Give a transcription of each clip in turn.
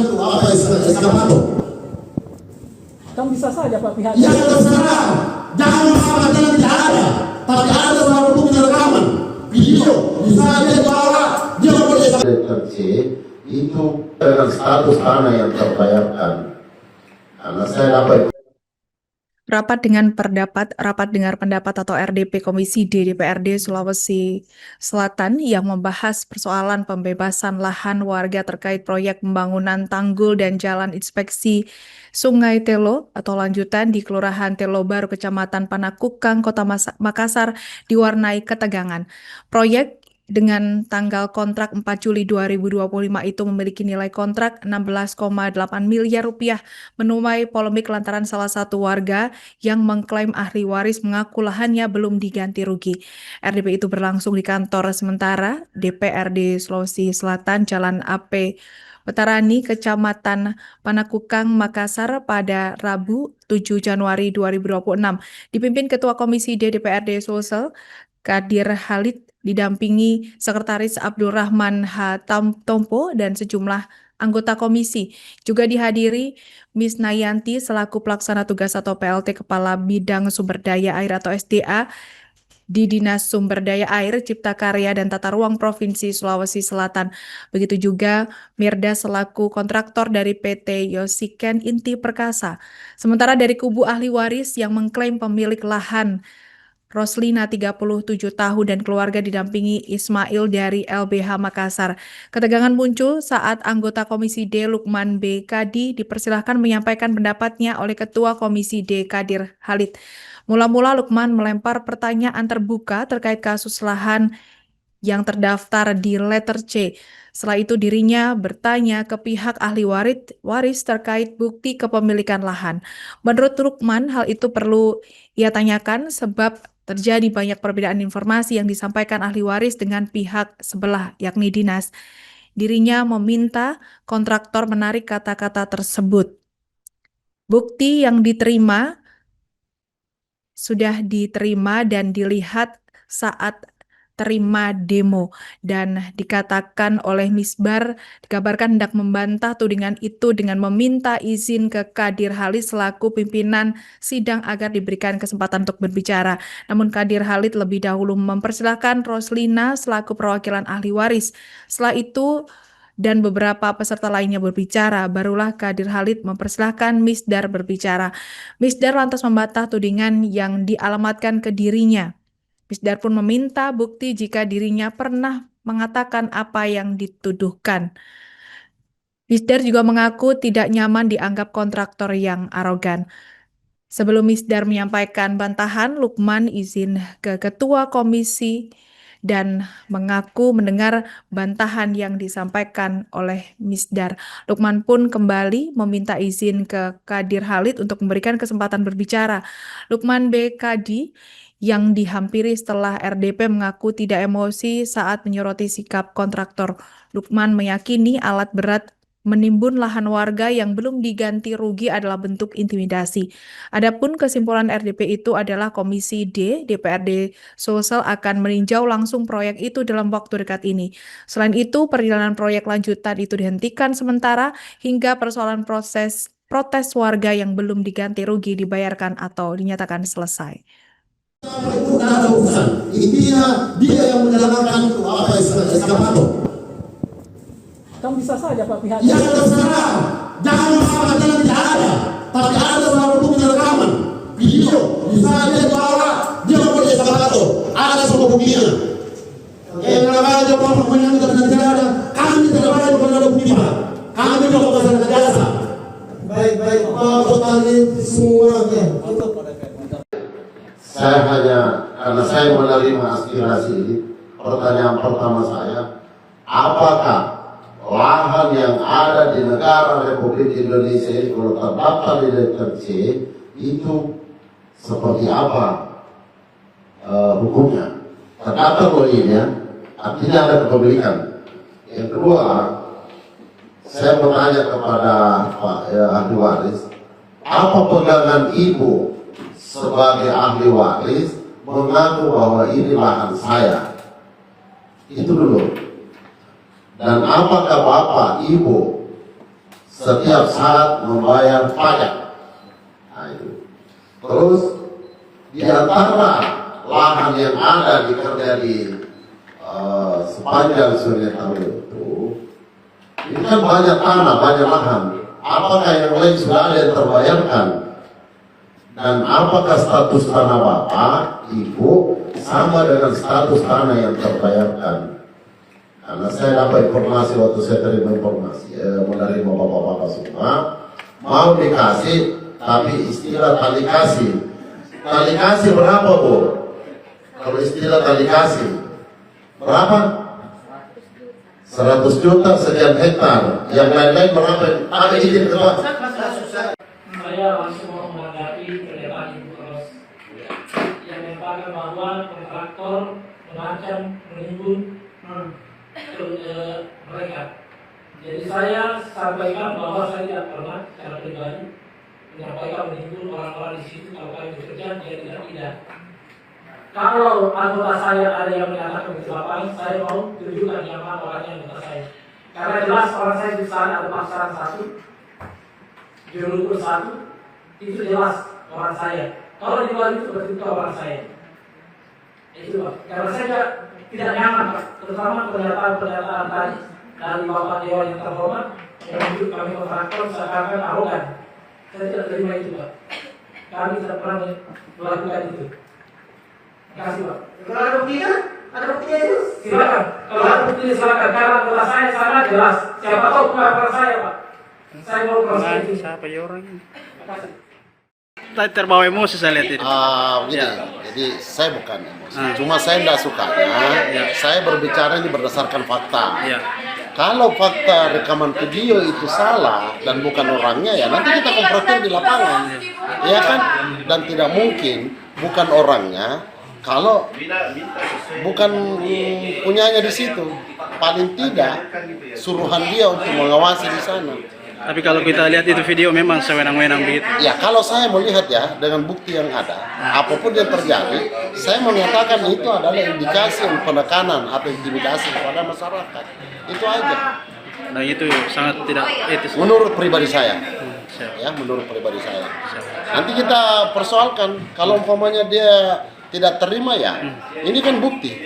itu apa eskavator? Kan bisa saja Pak pihak. Ya terserah, jangan mengatakan tidak ada, tapi ada suara bukti rekaman, video, bisa dia bawa, dia boleh. Direktur C itu dengan status tanah yang terbayarkan, karena saya dapat. Rapat dengar pendapat atau RDP Komisi D DPRD Sulawesi Selatan yang membahas persoalan pembebasan lahan warga terkait proyek pembangunan tanggul dan jalan inspeksi Sungai Telo atau lanjutan di Kelurahan Telo Baru, Kecamatan Panakukang, Kota Makassar diwarnai ketegangan. Proyek dengan tanggal kontrak 4 Juli 2025 itu memiliki nilai kontrak 16,8 miliar rupiah, menuai polemik lantaran salah satu warga yang mengklaim ahli waris mengaku lahannya belum diganti rugi. RDP itu berlangsung di kantor sementara DPRD Sulawesi Selatan, Jalan AP Petarani, Kecamatan Panakukang, Makassar pada Rabu 7 Januari 2026. Dipimpin Ketua Komisi D DPRD Sulsel, Kadir Halid, didampingi Sekretaris Abdul Rahman H. Tompo dan sejumlah anggota komisi. Juga dihadiri Miss Nayanti selaku pelaksana tugas atau PLT Kepala Bidang Sumber Daya Air atau SDA di Dinas Sumber Daya Air, Cipta Karya, dan Tata Ruang Provinsi Sulawesi Selatan. Begitu juga Mirda selaku kontraktor dari PT Yosiken Inti Perkasa. Sementara dari kubu ahli waris yang mengklaim pemilik lahan, Roslina 37 tahun dan keluarga didampingi Ismail dari LBH Makassar. Ketegangan muncul saat anggota Komisi D Lukman B. Kadi dipersilahkan menyampaikan pendapatnya oleh Ketua Komisi D Kadir Halid. Mula-mula Lukman melempar pertanyaan terbuka terkait kasus lahan yang terdaftar di letter C. Setelah itu dirinya bertanya ke pihak ahli waris terkait bukti kepemilikan lahan. Menurut Lukman, hal itu perlu ia tanyakan sebab terjadi banyak perbedaan informasi yang disampaikan ahli waris dengan pihak sebelah, yakni dinas. Dirinya meminta kontraktor menarik kata-kata tersebut. Bukti yang diterima sudah diterima dan dilihat saat terima demo, dan dikatakan oleh Misbar dikabarkan hendak membantah tudingan itu dengan meminta izin ke Kadir Halid selaku pimpinan sidang agar diberikan kesempatan untuk berbicara. Namun Kadir Halid lebih dahulu mempersilahkan Roslina selaku perwakilan ahli waris. Setelah itu dan beberapa peserta lainnya berbicara, barulah Kadir Halid mempersilahkan Misdar berbicara. Misdar lantas membantah tudingan yang dialamatkan ke dirinya. Misdar pun meminta bukti jika dirinya pernah mengatakan apa yang dituduhkan. Misdar juga mengaku tidak nyaman dianggap kontraktor yang arogan. Sebelum Misdar menyampaikan bantahan, Lukman izin ke Ketua Komisi dan mengaku mendengar bantahan yang disampaikan oleh Misdar. Lukman pun kembali meminta izin ke Kadir Halid untuk memberikan kesempatan berbicara. Lukman B. Kadi yang dihampiri setelah RDP mengaku tidak emosi saat menyoroti sikap kontraktor. Lukman meyakini alat berat menimbun lahan warga yang belum diganti rugi adalah bentuk intimidasi. Adapun kesimpulan RDP itu adalah Komisi D DPRD Sulsel akan meninjau langsung proyek itu dalam waktu dekat ini. Selain itu, perjalanan proyek lanjutan itu dihentikan sementara hingga persoalan protes warga yang belum diganti rugi dibayarkan atau dinyatakan selesai. Itu tidak ada urusan. Intinya dia yang menjalankan itu apa eskavator. Kan bisa saja Pak pihak. Ya terserah, jangan mengatakan tidak ada, tapi ada suara bukti rekaman, video, bisa dia bawa, dia boleh eskavator, ada semua buktinya. Kalau ada orang yang tidak ada, kami tidak ada kalau ada bukti Pak. Kami tidak masalah jasa. Baik, Pak, semuanya. Saya hanya, karena saya menerima aspirasi ini, pertanyaan pertama saya, apakah lahan yang ada di negara Republik Indonesia ini kalau terdaftar di letter C itu seperti apa hukumnya? Terdaftar bolehnya, artinya ada kepemilikan. Yang kedua, saya bertanya kepada Pak ahli waris, apa pegangan Ibu sebagai ahli waris mengaku bahwa ini lahan saya? Itu dulu. Dan apakah Bapak, Ibu setiap saat membayar pajak. Nah, itu. Terus di antara lahan yang ada dikerja di sepanjang Sungai Taru itu, ini kan banyak tanah, banyak lahan. Apakah yang lain sudah ada yang terbayarkan? Dan apakah status tanah Bapak, Ibu sama dengan status tanah yang terbayarkan? Karena saya dapat informasi waktu saya terima informasi menerima bapak-bapak semua mau dikasih, tapi istilah tali kasih. Tali kasih berapa, Bu? Kalau istilah tali kasih berapa? 100 juta sekian hektar. Yang lain-lain berapa? Ada izin ke Pak? Saya langsung mau menanggapi pernyataan Ibu Ros yang mengatakan bahwa kontraktor mengancam menimbun mereka. Jadi saya sampaikan bahwa saya tidak pernah secara pribadi menyampaikan menimbun orang-orang di situ kalau kami bekerja, dia tidak. Kalau anggota saya ada yang menyatakan di lapangan, saya mau tunjukkan yang mana orangnya anggota saya. Karena jelas orang saya di sana ada pasaran 1, jurukul 1, itu jelas orang saya. Kalau di luar itu berarti orang saya. Itu Pak. Karena saya tidak nyaman Pak, terutama pernyataan-pernyataan tadi dari Bapak Dewan yang terhormat yang menunjuk kami kontraktor seakan-akan arogan. Saya tidak terima itu Pak. Kami tidak pernah melakukan itu. Terima kasih Pak. Kalau ada buktinya? Ada buktinya itu? Silakan. Kalau ada bukti silakan. Karena anggota saya sangat jelas. Siapa tahu bukan orang saya Pak. Saya mau proses itu. Siapa ya orang ini? Terima kasih. Tadi terbawa emosi saya lihat itu. Begini, jadi saya bukan emosi. Cuma saya tidak sukanya, saya berbicara ini berdasarkan fakta. Ya. Kalau fakta rekaman video itu salah dan bukan orangnya, ya nanti kita konfrontir di lapangan, ya kan? Dan tidak mungkin bukan orangnya kalau bukan punyanya di situ. Paling tidak suruhan dia untuk mengawasi di sana. Tapi kalau kita lihat itu video memang sewenang-wenang begitu. Ya kalau saya melihat ya dengan bukti yang ada, apapun yang terjadi, saya menyatakan itu adalah indikasi penekanan atau intimidasi kepada masyarakat. Itu aja. Nah itu sangat tidak etis. Menurut pribadi saya, Siap. ya menurut pribadi saya. Siap. Nanti kita persoalkan kalau umpamanya dia tidak terima ya, ini kan bukti.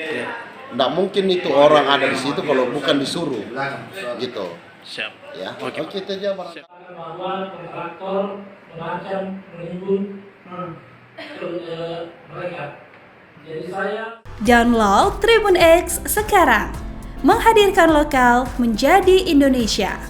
Nggak mungkin itu orang ada di situ kalau bukan disuruh, gitu. Siap. Ya, Oke. oke itu aja barang. Bahwa kontraktor mengancam menimbun mereka. Jadi saya Download Tribun X sekarang, menghadirkan lokal menjadi Indonesia.